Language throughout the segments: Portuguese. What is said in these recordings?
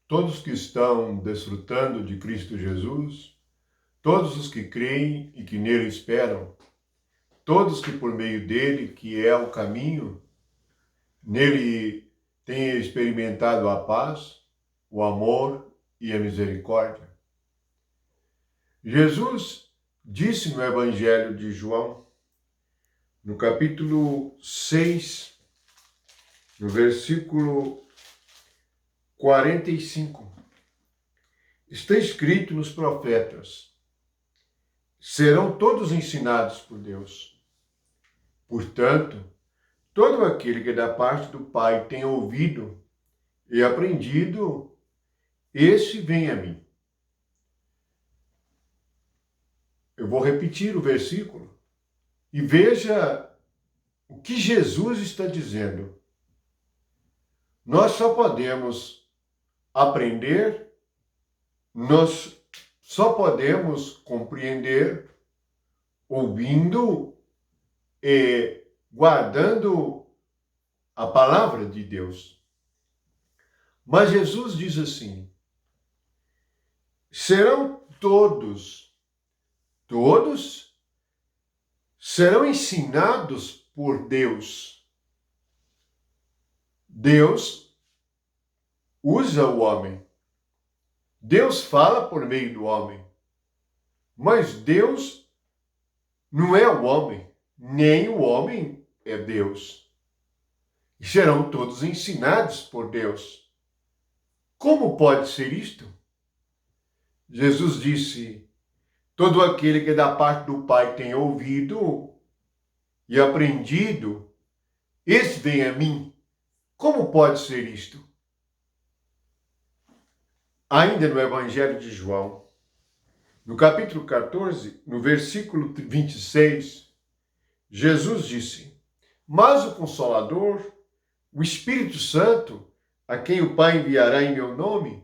todos que estão desfrutando de Cristo Jesus, todos os que creem e que nele esperam, todos que por meio dele, que é o caminho, nele têm experimentado a paz, o amor e a misericórdia. Jesus disse no Evangelho de João, no capítulo 6, no versículo 45, está escrito nos profetas: serão todos ensinados por Deus. Portanto, todo aquele que da parte do Pai tem ouvido e aprendido, esse vem a mim. Eu vou repetir o versículo e veja o que Jesus está dizendo. Nós só podemos aprender, nós só podemos compreender ouvindo e guardando a palavra de Deus. Mas Jesus diz assim: serão todos serão ensinados por Deus. Deus usa o homem. Deus fala por meio do homem. Mas Deus não é o homem, nem o homem é Deus. E serão todos ensinados por Deus. Como pode ser isto? Jesus disse: todo aquele que da parte do Pai tem ouvido e aprendido, esse vem a mim. Como pode ser isto? Ainda no Evangelho de João, no capítulo 14, no versículo 26, Jesus disse: mas o Consolador, o Espírito Santo, a quem o Pai enviará em meu nome,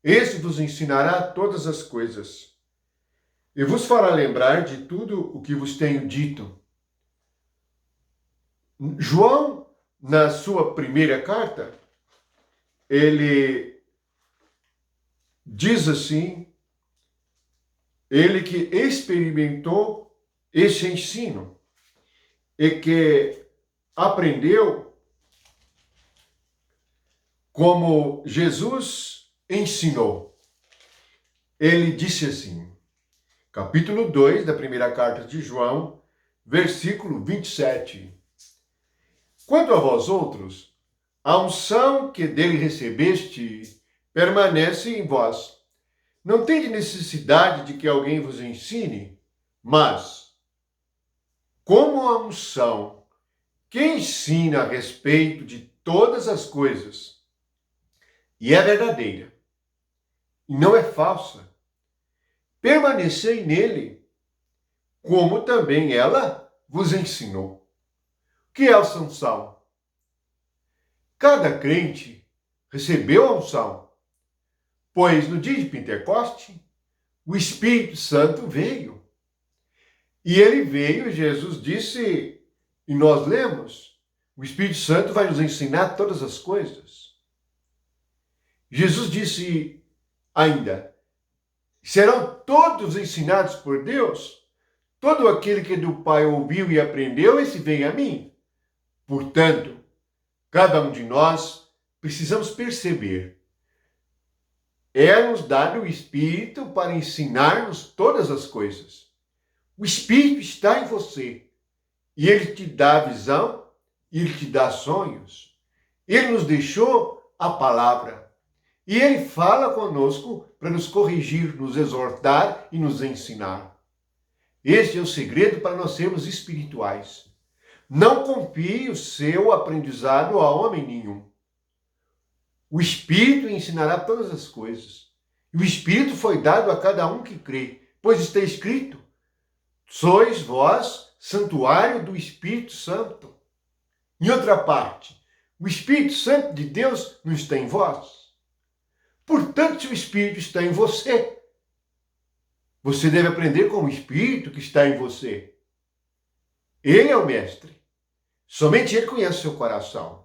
esse vos ensinará todas as coisas e vos fará lembrar de tudo o que vos tenho dito. João, na sua primeira carta, ele diz assim, ele que experimentou esse ensino e que aprendeu como Jesus ensinou. Ele disse assim, capítulo 2 da primeira carta de João, versículo 27. Quanto a vós outros, a unção que dele recebeste permanece em vós. Não tendes necessidade de que alguém vos ensine, mas, como a unção que ensina a respeito de todas as coisas, e é verdadeira, e não é falsa, permanecei nele, como também ela vos ensinou. O que é a unção? Cada crente recebeu a unção, pois no dia de Pentecoste, o Espírito Santo veio. E ele veio, Jesus disse, e nós lemos, o Espírito Santo vai nos ensinar todas as coisas. Jesus disse ainda, serão todos ensinados por Deus? Todo aquele que do Pai ouviu e aprendeu, esse vem a mim. Portanto, cada um de nós precisamos perceber, é-nos dado o Espírito para ensinar-nos todas as coisas. O Espírito está em você e ele te dá visão, ele te dá sonhos. Ele nos deixou a palavra e ele fala conosco para nos corrigir, nos exortar e nos ensinar. Este é o segredo para nós sermos espirituais. Não confie o seu aprendizado a homem nenhum. O Espírito ensinará todas as coisas. E o Espírito foi dado a cada um que crê, pois está escrito, sois vós santuário do Espírito Santo. Em outra parte, o Espírito Santo de Deus não está em vós. Portanto, se o Espírito está em você, você deve aprender com o Espírito que está em você. Ele é o mestre. Somente ele conhece o seu coração.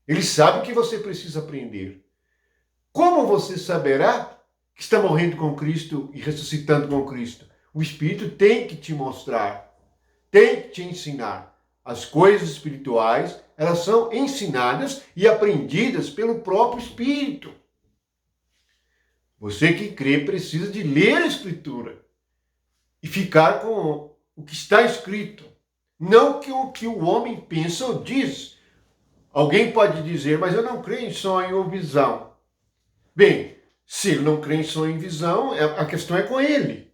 Ele sabe o que você precisa aprender. como você saberá que está morrendo com Cristo e ressuscitando com Cristo? O Espírito tem que te mostrar, tem que te ensinar. As coisas espirituais, elas são ensinadas e aprendidas pelo próprio Espírito. Você que crê precisa de ler a Escritura e ficar com o que está escrito, não que o que o homem pensa ou diz. Alguém pode dizer, mas eu não creio em sonho ou visão. Bem, se ele não crê em sonho e visão, a questão é com ele.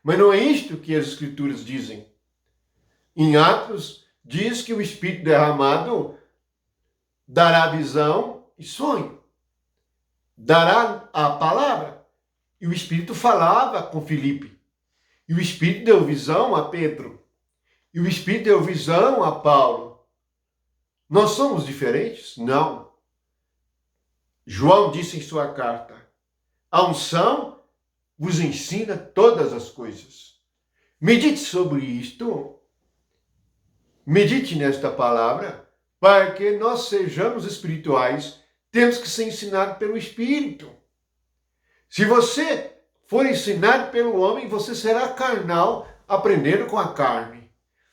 Mas não é isto que as Escrituras dizem. Em Atos, diz que o Espírito derramado dará visão e sonho. Dará a palavra. E o Espírito falava com Filipe. E o Espírito deu visão a Pedro. E o Espírito deu visão a Paulo. Nós somos diferentes? Não. João disse em sua carta, a unção vos ensina todas as coisas. Medite sobre isto. Medite nesta palavra, para que nós sejamos espirituais, temos que ser ensinados pelo Espírito. Se você for ensinado pelo homem, você será carnal, aprendendo com a carne.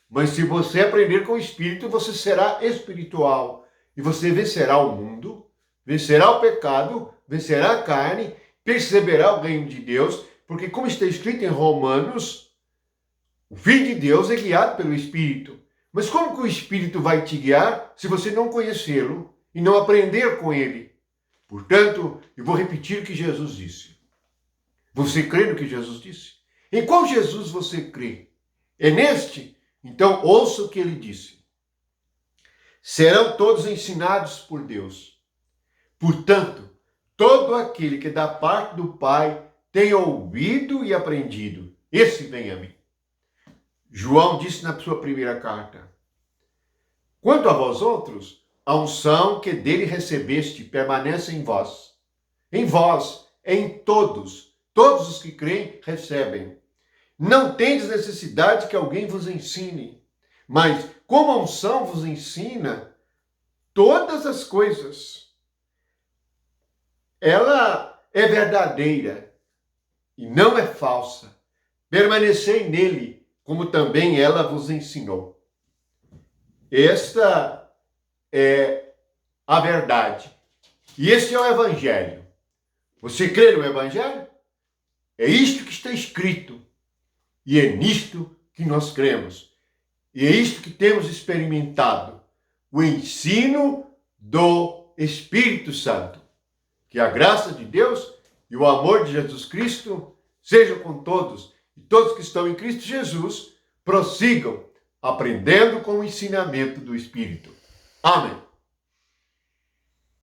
Mas se você aprender com o Espírito, você será espiritual. E você vencerá o mundo, vencerá o pecado, vencerá a carne, perceberá o reino de Deus, porque como está escrito em Romanos, o Filho de Deus é guiado pelo Espírito. Mas como que o Espírito vai te guiar se você não conhecê-lo e não aprender com ele? Portanto, eu vou repetir o que Jesus disse. Você crê no que Jesus disse? Em qual Jesus você crê? É neste? Então ouça o que ele disse. Serão todos ensinados por Deus. Portanto, todo aquele que da parte do Pai tem ouvido e aprendido, esse vem a mim. João disse na sua primeira carta, quanto a vós outros, a unção que dele recebeste permanece em vós. Em vós, em todos os que creem recebem. Não tendes necessidade que alguém vos ensine, mas como a unção vos ensina todas as coisas, ela é verdadeira e não é falsa. Permanecei nele, como também ela vos ensinou. Esta é a verdade. E este é o Evangelho. Você crê no Evangelho? É isto que está escrito. E é nisto que nós cremos. E é isto que temos experimentado. O ensino do Espírito Santo. Que a graça de Deus e o amor de Jesus Cristo sejam com todos. E todos que estão em Cristo Jesus prossigam aprendendo com o ensinamento do Espírito. Amém.